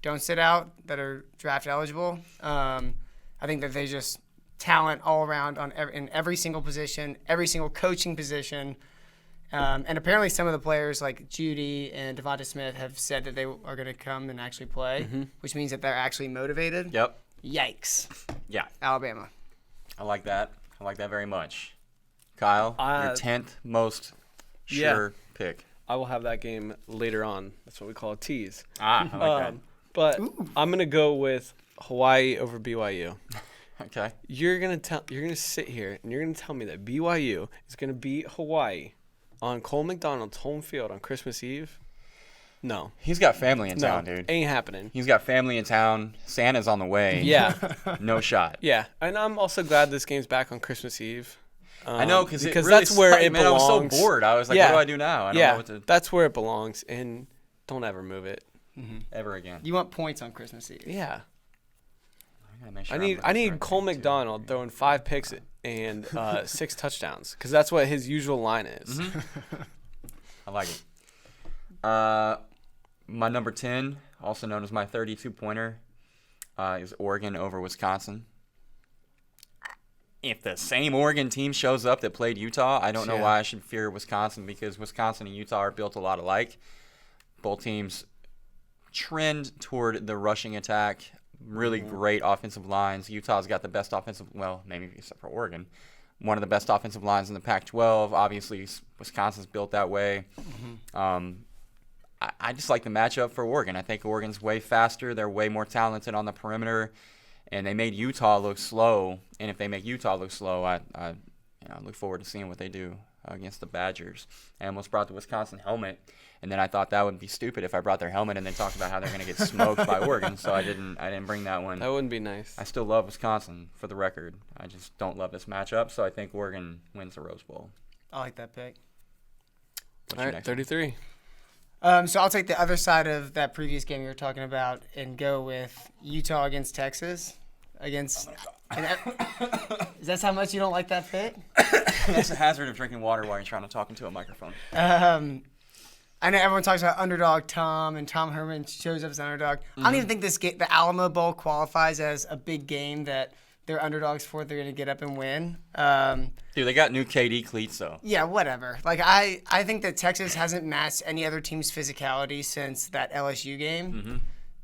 don't sit out that are draft eligible, I think that they just talent all around in every single position, every single coaching position. And apparently some of the players like Judy and Devonta Smith have said that they are going to come and actually play, which means that they're actually motivated. Yep. Yikes. Yeah. Alabama. I like that. I like that very much. Kyle, your 10th most sure pick. I will have that game later on. That's what we call a tease. I like that. But I'm gonna go with Hawaii over BYU. Okay. You're gonna sit here and you're gonna tell me that BYU is gonna beat Hawaii on Cole McDonald's home field on Christmas Eve? No. He's got family in town, dude. Ain't happening. He's got family in town. Santa's on the way. Yeah. No shot. Yeah. And I'm also glad this game's back on Christmas Eve. I know, because really that's where it belongs. I was so bored. I was like, what do I do now? I don't know what to... That's where it belongs, and don't ever move it. Ever again. You want points on Christmas Eve. Yeah. I need Cole McDonald throwing 5 picks and 6 touchdowns, because that's what his usual line is. I like it. My number 10, also known as my 32-pointer, is Oregon over Wisconsin. If the same Oregon team shows up that played Utah, I don't know why I should fear Wisconsin, because Wisconsin and Utah are built a lot alike. Both teams trend toward the rushing attack. Really great offensive lines. Utah's got the best maybe except for Oregon, one of the best offensive lines in the Pac-12. Obviously, Wisconsin's built that way. I just like the matchup for Oregon. I think Oregon's way faster. They're way more talented on the perimeter, and they made Utah look slow. And if they make Utah look slow, I look forward to seeing what they do against the Badgers. I almost brought the Wisconsin helmet And then I thought that would be stupid if I brought their helmet and then talked about how they're going to get smoked by Oregon. So I didn't bring that one. That wouldn't be nice. I still love Wisconsin, for the record. I just don't love this matchup. So I think Oregon wins the Rose Bowl. I like that pick. What's All your right, next 33. So I'll take the other side of that previous game you were talking about and go with Utah against Texas. Is that how much you don't like that pick? That's the hazard of drinking water while you're trying to talk into a microphone. I know everyone talks about underdog Tom, and Tom Herman shows up as an underdog. I don't even think this game, the Alamo Bowl, qualifies as a big game that they're underdogs for. They're going to get up and win. Dude, they got new KD cleats, though. Yeah, whatever. Like I think that Texas hasn't matched any other team's physicality since that LSU game. Mm-hmm.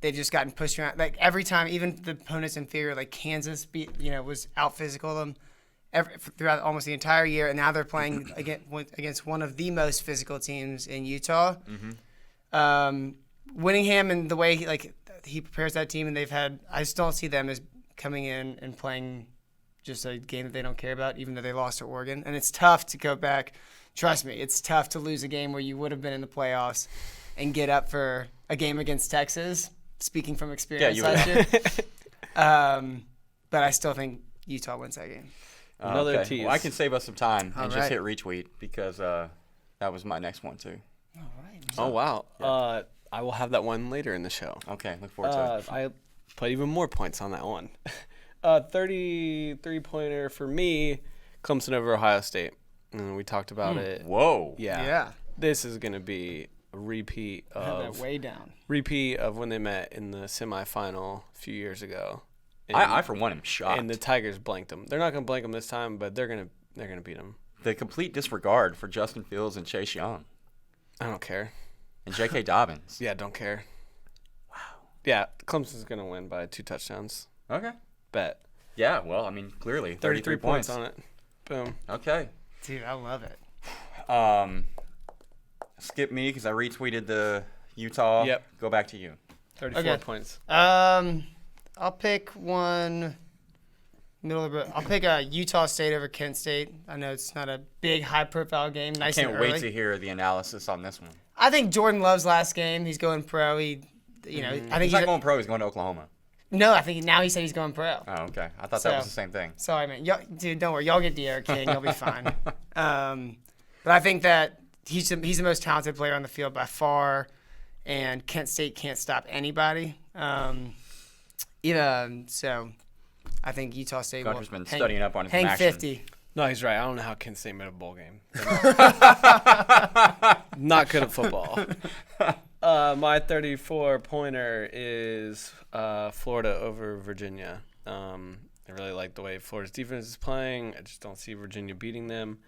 They've just gotten pushed around. Like every time, even the opponents inferior, like Kansas, was out physical them throughout almost the entire year, and now they're playing against one of the most physical teams in Utah. Mm-hmm. Winningham and the way he prepares that team, and I just don't see them as coming in and playing just a game that they don't care about, even though they lost to Oregon. And it's tough to go back. Trust me, it's tough to lose a game where you would have been in the playoffs and get up for a game against Texas. Speaking from experience last year. But I still think Utah wins that game. Another tease. Well, I can save us some time and All just right. hit retweet because that was my next one, too. All right. Oh, wow. I will have that one later in the show. Okay, look forward to it. I put even more points on that one. 33-pointer for me, Clemson over Ohio State. And we talked about it. Whoa. Yeah. This is going to be a repeat I have of that way down. when they met in the semifinal a few years ago. And, I for one, am shocked. and the Tigers blanked them. They're not going to blank them this time, but they're going to beat them. The complete disregard for Justin Fields and Chase Young I don't care. and J.K. Dobbins. Yeah, don't care. Wow. Yeah, Clemson's going to win by 2 touchdowns. Okay. Bet. Yeah, well, I mean, clearly, 33 points on it. Boom. Okay. Dude, I love it. Skip me because I retweeted the Utah. Yep. Go back to you. 34 Okay. points. I'll pick one I'll pick Utah State over Kent State. I know it's not a big, high-profile game. Nice and Can't early. wait to hear the analysis on this one. I think Jordan Love's last game. He's going pro. I think He's not going pro. He's going to Oklahoma. No, I think now he said he's going pro. Oh, okay. I thought that was the same thing. Sorry, man. Dude, don't worry. Y'all get De'Aaron King. You'll be fine. But I think that he's the most talented player on the field by far, and Kent State can't stop anybody. So I think Utah State Gunter's will been studying up on his hang action. 50. No, he's right. I don't know how Kent State made a bowl game. Not good at football. My 34-pointer is Florida over Virginia. I really like the way Florida's defense is playing. I just don't see Virginia beating them.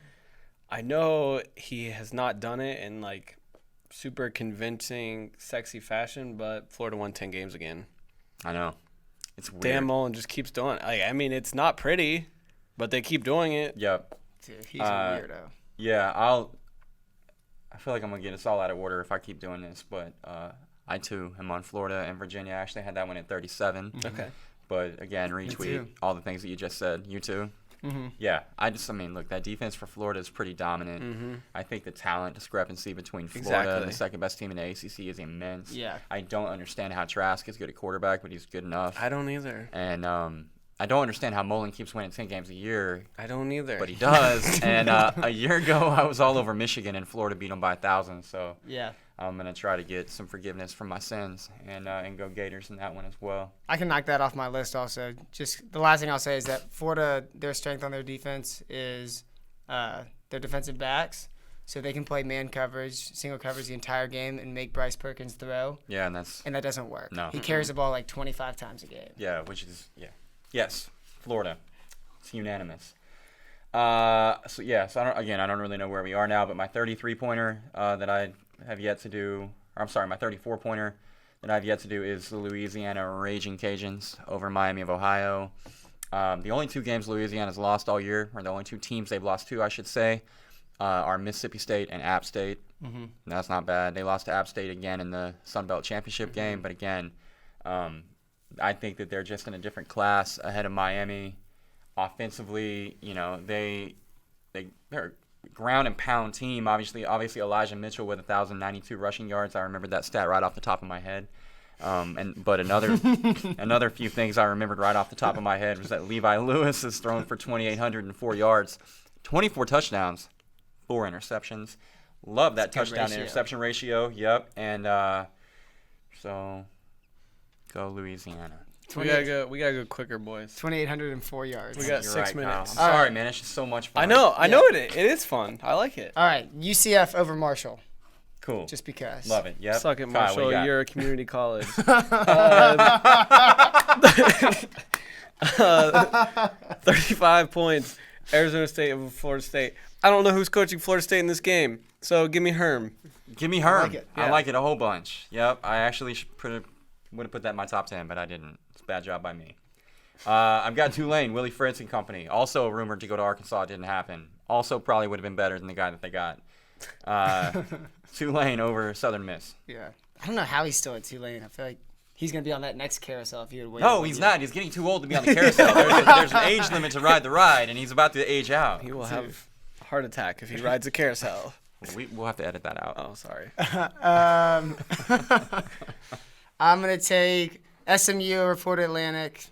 I know he has not done it in like super convincing, sexy fashion, but Florida won 10 games again. I know. It's weird. Dan Mullen just keeps doing it. I mean, it's not pretty, but they keep doing it. Yep. Dude, he's a weirdo. Yeah, I feel like I'm going to get us all out of order if I keep doing this, but I, too, am on Florida and Virginia. I actually had that one at 37. Okay. But, again, retweet too. all the things that you just said. You too? Mm-hmm. Yeah, look, that defense for Florida is pretty dominant. Mm-hmm. I think the talent discrepancy between Florida and Exactly. the second-best team in the ACC is immense. Yeah. I don't understand how Trask is good at quarterback, but he's good enough. I don't either. And I don't understand how Mullen keeps winning 10 games a year, I don't either. but he does. And a year ago, I was all over Michigan, and Florida beat them by 1,000. So Yeah. I'm going to try to get some forgiveness from my sins and go Gators in that one as well. I can knock that off my list also. Just the last thing I'll say is that Florida, their strength on their defense is their defensive backs. So they can play man coverage, single coverage the entire game and make Bryce Perkins throw. Yeah, And that doesn't work. No. He carries the ball like 25 times a game. Yeah, which is, yeah. Yes, Florida. It's unanimous. So I don't really know where we are now, but my 33-pointer that I have yet to do, my 34-pointer that I have yet to do is the Louisiana Raging Cajuns over Miami of Ohio. The only 2 games Louisiana's lost all year, or the only 2 teams they've lost to, I should say, are Mississippi State and App State. Mm-hmm. That's not bad. They lost to App State again in the Sun Belt Championship game, but again, I think that they're just in a different class ahead of Miami. Offensively, they're ground and pound team. Obviously Elijah Mitchell with 1,092 rushing yards. I remembered that stat right off the top of my head. But another few things I remembered right off the top of my head was that Levi Lewis has thrown for 2,804 yards, 24 touchdowns, 4 interceptions. Love that touchdown interception ratio. Yep. And so go Louisiana. We gotta go quicker, boys. 2,804 yards. We got You're 6 right, Kyle. minutes. I'm sorry, man. It's just so much fun. I know it is fun. I like it. All right, UCF over Marshall. Cool. Just because. Love it. Yep. Suck it, Kyle, Marshall. what do you got? You're a community college. 35 points. Arizona State over Florida State. I don't know who's coaching Florida State in this game, so give me Herm. Give me Herm. I like it. I like it a whole bunch. Yep. I actually would have put that in my top 10, but I didn't. It's a bad job by me. I've got Tulane, Willie Fritz and company. Also rumored to go to Arkansas. It didn't happen. Also probably would have been better than the guy that they got. Tulane over Southern Miss. Yeah. I don't know how he's still at Tulane. I feel like he's going to be on that next carousel if you would wait. No, he's not. He's getting too old to be on the carousel. There's an age limit to ride the ride, and he's about to age out. He will have a heart attack if he rides a carousel. We'll have to edit that out. Oh, sorry. I'm going to take SMU over Florida Atlantic.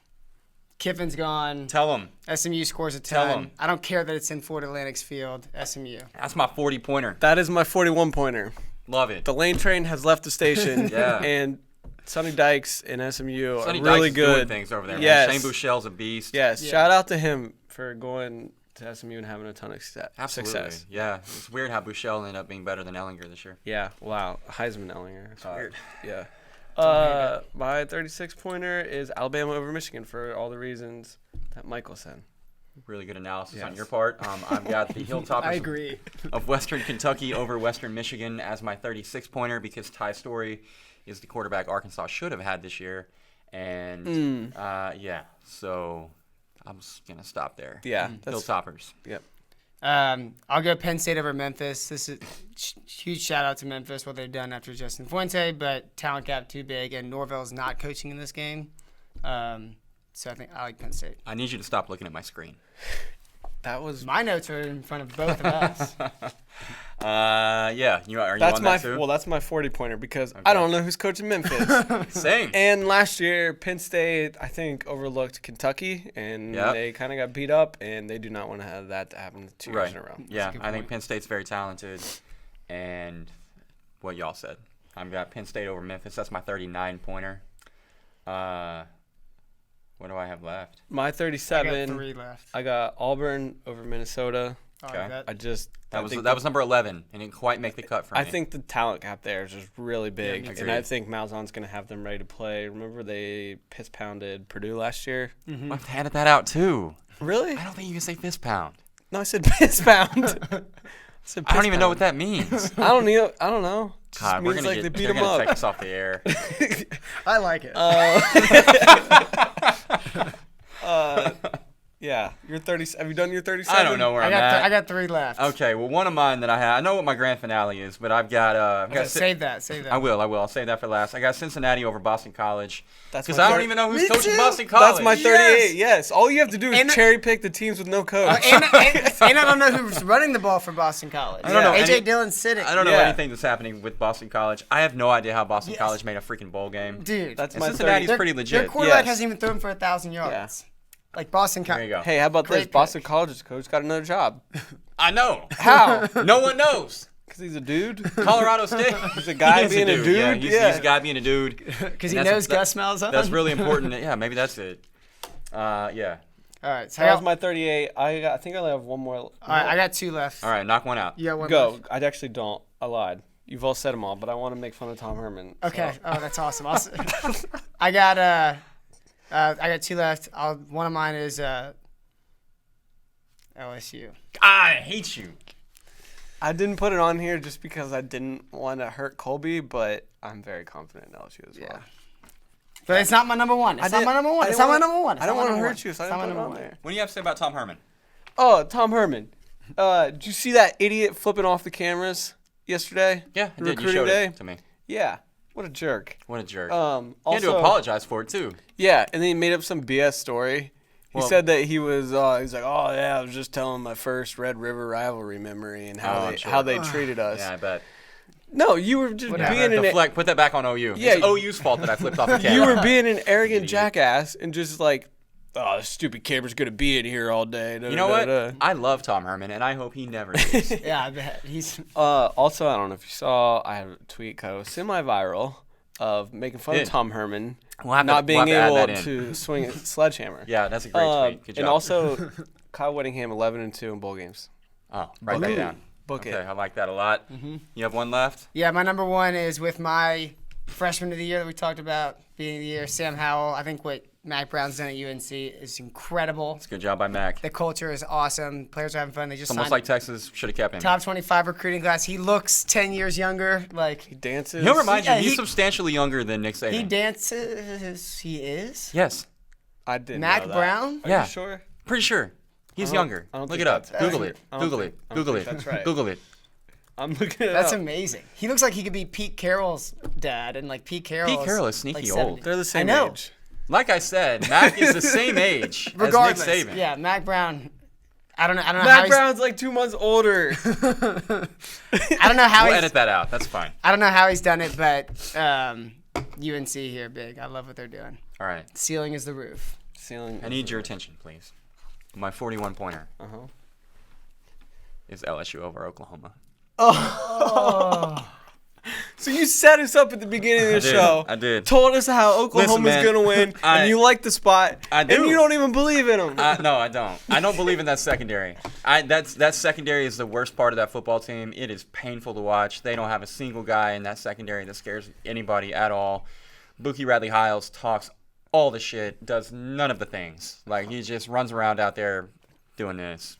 Kiffin's gone. Tell him. SMU scores a Tell ton. 'em. I don't care that it's in Florida Atlantic's field. SMU. That's my 40-pointer. That is my 41-pointer. Love it. The lane train has left the station. Yeah. And Sonny Dykes and SMU Sonny are really Dykes is doing good. things over there. Yes. Man. Shane Buechele's a beast. Yes. Yeah. Shout out to him for going to SMU and having a ton of Absolutely. success. Yeah. It's weird how Buechele ended up being better than Ellinger this year. Yeah. Wow. Heisman Ellinger. It's weird. Yeah. My 36-pointer is Alabama over Michigan for all the reasons that Michael said. Really good analysis on Yes. your part. I've got the Hilltoppers I agree. of Western Kentucky over Western Michigan as my 36-pointer because Ty Story is the quarterback Arkansas should have had this year. And, so I'm just going to stop there. Yeah. Hilltoppers. Yep. I'll go Penn State over Memphis. This is huge shout out to Memphis, what they've done after Justin Fuente, but talent gap too big, and Norvell's not coaching in this game. So I think I like Penn State. I need you to stop looking at my screen. That was My notes are in front of both of us. Are you on that too? Well, that's my 40-pointer because I don't know who's coaching Memphis. Same. And last year, Penn State, I think, overlooked Kentucky, and they kind of got beat up, and they do not want to have that to happen 2 years in a row. Yeah, I think Penn State's very talented, and what y'all said. I've got Penn State over Memphis. That's my 39-pointer. What do I have left? My I 37, got 3 left. I got Auburn over Minnesota. Okay. That That was number 11. It didn't quite make the cut for me. I think the talent gap there is just really big, me and I too. think Malzahn's going to have them ready to play. Remember they piss-pounded Purdue last year? I have to edit that out too. Really? I don't think you can say fist pound. No, I said piss-pound. I don't even know what that means. I don't know. Just God, we're means gonna like they beat they're them gonna up. take us off the air. I like it. Yeah, you're 30. Have you done your 37? I don't know where I I'm at. got 3 left. Okay, well, one of mine that I have. I know what my grand finale is, but I've got. Save that. I will. I'll save that for last. I got Cincinnati over Boston College. That's Because my I don't third- even know who's Me coaching too. Boston College. That's my 38. Yes. All you have to do is And- cherry pick the teams with no coach. and I don't know who's running the ball for Boston College. I don't know AJ any- Dillon's sitting. I don't know Yeah. anything that's happening with Boston College. I have no idea how Boston College made a freaking bowl game. Dude, That's And my Cincinnati's 30. pretty their legit. quarterback Yes. hasn't even thrown for 1,000 yards. Like Boston There you College. go. Hey, how about Great this? Boston pick. College's coach got another job. I know. How? No one knows. Because he's a dude. Colorado State. He's a guy He is being a dude. Yeah, Yeah. he's a guy being a dude. Because he And knows that's- Gus Malzahn. That's really important. Yeah, maybe that's it. Yeah. All right, so That was my 38. I think I only have one more. all right, I got 2 left. All right, knock one out. You got 1 Go. left. I actually don't. I lied. You've all said them all, but I want to make fun of Tom Herman. so- Okay. Oh, that's awesome. I got 2 left. One of mine is LSU. I hate you. I didn't put it on here just because I didn't want to hurt Colby, but I'm very confident in LSU as well. But it's not my number 1. It's not my number 1. It's not my number 1. I don't want to hurt you, so I didn't put it on there. What do you have to say about Tom Herman? Oh, Tom Herman. Did you see that idiot flipping off the cameras yesterday? Yeah, I did. You Recruiting showed day? it to me. Yeah. What a jerk. What a jerk. Also, he had to apologize for it, too. Yeah, and then he made up some BS story. He said that he was. He's like, oh yeah, I was just telling my first Red River rivalry memory and how they treated us. Yeah, I bet. No, you were just being Deflect. Put that back on OU. Yeah, it's OU's fault that I flipped off the camera. You were being an arrogant jackass and just like, oh, this stupid camera's gonna be in here all day. You know what? I love Tom Herman, and I hope he never is. Yeah, I bet he's. Also, I don't know if you saw, I have a tweet kind of semi-viral of making fun of Tom Herman not being able to swing a sledgehammer. Yeah, that's a great tweet. Good job. And also, Kyle Whittingham 11-2 in bowl games. Oh, write that down. Book it. I like that a lot. Mm-hmm. You have one left? Yeah, my number one is with my freshman of the year that we talked about being the year, Sam Howell. I think what Mac Brown's done at UNC is incredible. It's a good job by Mac. The culture is awesome. Players are having fun. They just almost like Texas should have kept him. Top 25 recruiting class. He looks 10 years younger. Like he dances. He'll remind you, he's substantially younger than Nick Saban. He dances. He is? Yes. I didn't Mac know that. Brown? Are you sure? Pretty sure. He's younger. Look it up. Google it. Google it. Google it. That's right. Google it. I'm looking it That's up. amazing. He looks like he could be Pete Carroll's dad, and like Pete Carroll is sneaky like old. 70. They're the same I know. age. Like I said, Mac is the same age Regardless, as Nick Saban. yeah, Mac Brown. I don't know. Mac Brown's like 2 months older. I don't know how We'll he's. edit that out. That's fine. I don't know how he's done it, but UNC here, big. I love what they're doing. All right. Ceiling is the roof. I need your attention, please. My 41-pointer is LSU over Oklahoma. So you set us up at the beginning of the show. I did. Told us how Oklahoma's going to win, and you like the spot, I do. and you don't even believe in them. No, I don't. I don't believe in that secondary. That secondary is the worst part of that football team. It is painful to watch. They don't have a single guy in that secondary that scares anybody at all. Buki Radley-Hiles talks all the shit, does none of the things. Like, he just runs around out there doing this.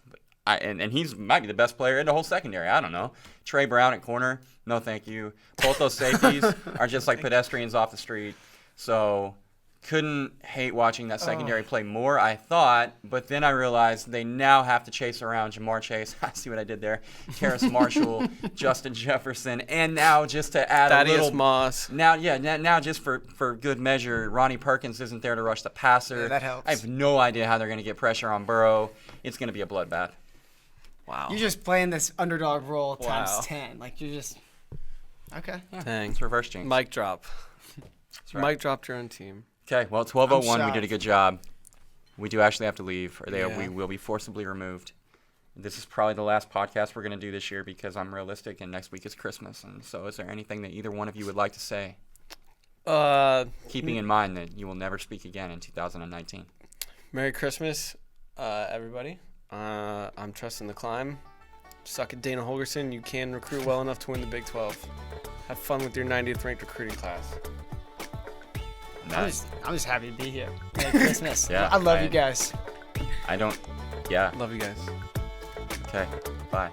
And he's might be the best player in the whole secondary. I don't know. Trey Brown at corner, no thank you. Both those safeties are just like pedestrians off the street. So couldn't hate watching that secondary play more, I thought. But then I realized they now have to chase around Jamar Chase. I see what I did there. Terrace Marshall, Justin Jefferson, and now just to add Thaddeus a little Moss. Now just for good measure, Ronnie Perkins isn't there to rush the passer. Yeah, that helps. I have no idea how they're going to get pressure on Burrow. It's going to be a bloodbath. Wow. You're just playing this underdog role times 10. Like, you're just. Okay. Yeah, Dang. it's reverse jinx. Mic drop. right. Mic dropped your own team. Okay, well, 12:01, we shocked. did a good job. We do actually have to leave, or Yeah. we will be forcibly removed. This is probably the last podcast we're going to do this year because I'm realistic, and next week is Christmas. And so is there anything that either one of you would like to say? Keeping in mind that you will never speak again in 2019. Merry Christmas, everybody. I'm trusting the climb. Suck it, Dana Holgerson. You can recruit well enough to win the Big 12. Have fun with your 90th ranked recruiting class. I'm just happy to be here. Merry Christmas. Yeah, I love you guys. I don't. Yeah. Love you guys. Okay. Bye.